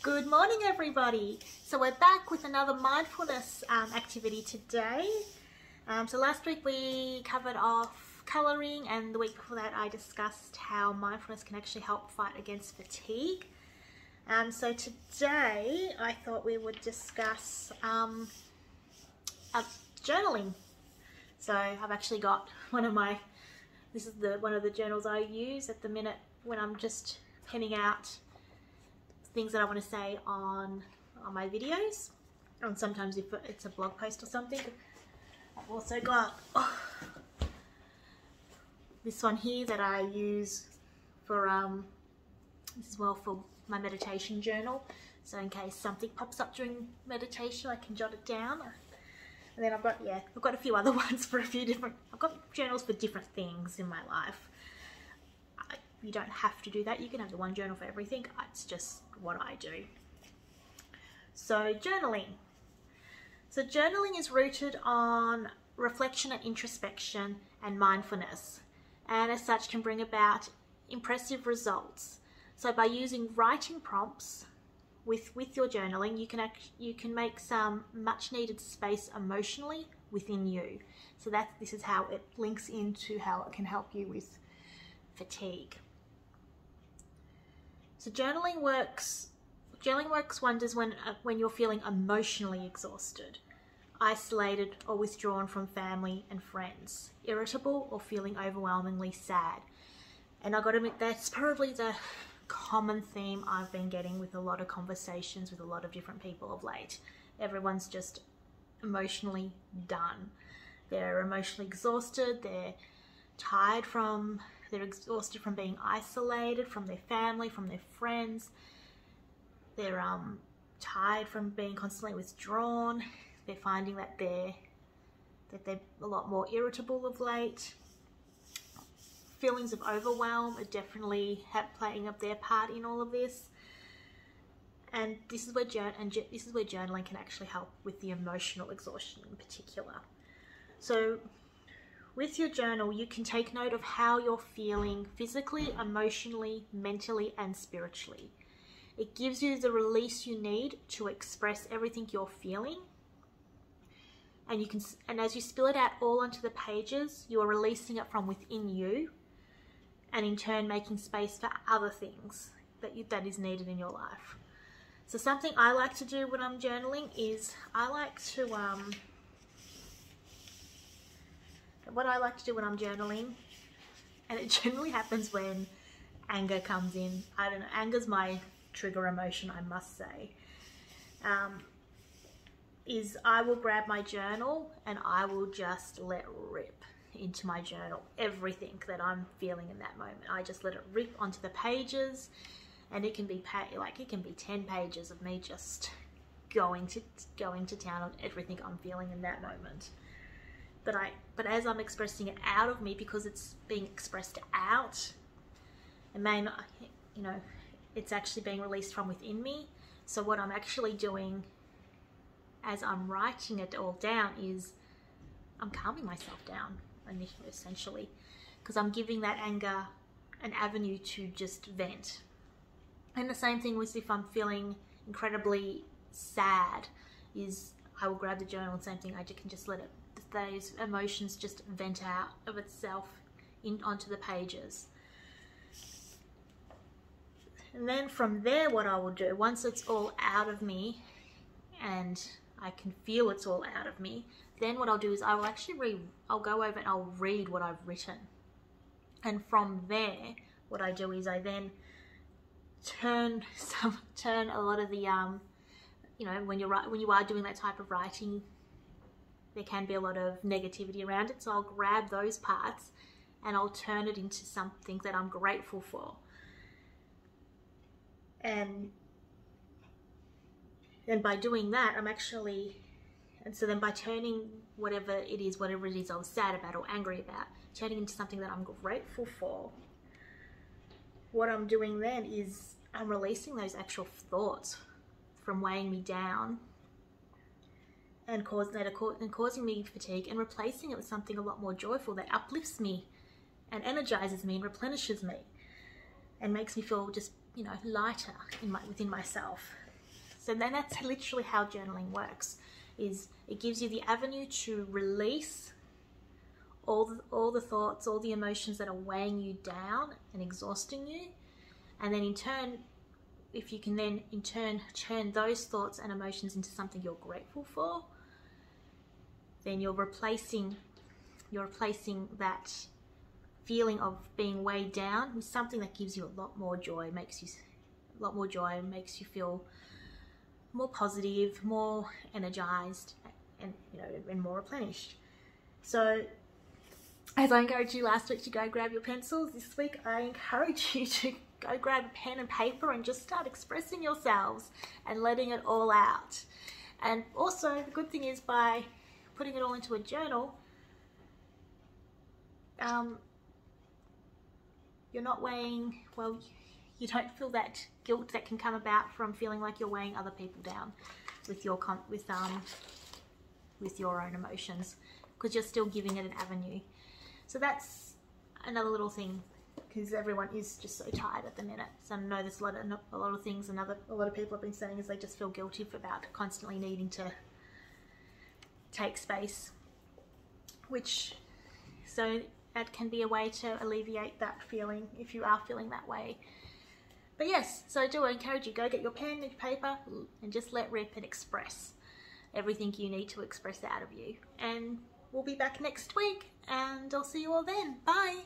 Good morning, everybody. So we're back with another mindfulness activity today. So last week we covered off colouring, and the week before that I discussed how mindfulness can actually help fight against fatigue. So today I thought we would discuss journaling. So I've actually got one of the journals I use at the minute when I'm just penning out things that I want to say on my videos, and sometimes if it's a blog post or something. I've also got this one here that I use for this is well for my meditation journal, so in case something pops up during meditation I can jot it down. And then I've got a few other ones for I've got journals for different things in my life. You don't have to do that. You can have the one journal for everything. It's just what I do. So journaling. So journaling is rooted on reflection and introspection and mindfulness, and as such can bring about impressive results. So by using writing prompts with your journaling, you can make some much needed space emotionally within you. So this is how it links into how it can help you with fatigue. So journaling works wonders when you're feeling emotionally exhausted, isolated or withdrawn from family and friends, irritable or feeling overwhelmingly sad. And I've got to admit, that's probably the common theme I've been getting with a lot of conversations with a lot of different people of late. Everyone's just emotionally done. They're emotionally exhausted, they're exhausted from being isolated from their family, from their friends. They're tired from being constantly withdrawn. They're finding that they're a lot more irritable of late. Feelings of overwhelm are definitely playing up their part in all of this. And this is where journaling can actually help with the emotional exhaustion in particular. So with your journal, you can take note of how you're feeling physically, emotionally, mentally, and spiritually. It gives you the release you need to express everything you're feeling. And as you spill it out all onto the pages, you are releasing it from within you, and in turn making space for other things that is needed in your life. So something I like to do when I'm journaling is what I like to do when I'm journaling, and it generally happens when anger comes in. I don't know, anger's my trigger emotion, I must say. Is I will grab my journal and I will just let rip into my journal everything that I'm feeling in that moment. I just let it rip onto the pages, and it can be 10 pages of me just going to town on everything I'm feeling in that moment. But as I'm expressing it out of me, because it's being expressed out, it may not, it's actually being released from within me. So what I'm actually doing as I'm writing it all down is I'm calming myself down, essentially, because I'm giving that anger an avenue to just vent. And the same thing with if I'm feeling incredibly sad, is I will grab the journal, and same thing, I can just let those emotions just vent out of itself onto the pages. And then from there, what I will do, once it's all out of me and I can feel it's all out of me, then what I'll do is I'll go over and I'll read what I've written. And from there, what I do is I then turn a lot of the when you are doing that type of writing, there can be a lot of negativity around it. So I'll grab those parts and I'll turn it into something that I'm grateful for. And by doing that, so then by turning whatever it is I was sad about or angry about, turning into something that I'm grateful for, what I'm doing then is I'm releasing those actual thoughts from weighing me down and causing me fatigue, and replacing it with something a lot more joyful that uplifts me and energizes me and replenishes me and makes me feel just, lighter within myself. So then that's literally how journaling works, is it gives you the avenue to release all the thoughts, all the emotions that are weighing you down and exhausting you. And then in turn, if you can then in turn turn those thoughts and emotions into something you're grateful for, then you're replacing that feeling of being weighed down with something that gives you a lot more joy, makes you feel more positive, more energized, and and more replenished. So as I encouraged you last week to go grab your pencils, this week I encourage you to go grab a pen and paper and just start expressing yourselves and letting it all out. And also the good thing is, by putting it all into a journal, you're not weighing, you don't feel that guilt that can come about from feeling like you're weighing other people down with your own emotions, because you're still giving it an avenue. So that's another little thing, because everyone is just so tired at the minute. So I know there's a lot of things, and a lot of people have been saying is they just feel guilty about constantly needing to take space, so that can be a way to alleviate that feeling if you are feeling that way. But yes, so I do encourage you, go get your pen and paper and just let rip and express everything you need to express out of you. And we'll be back next week, and I'll see you all then. Bye.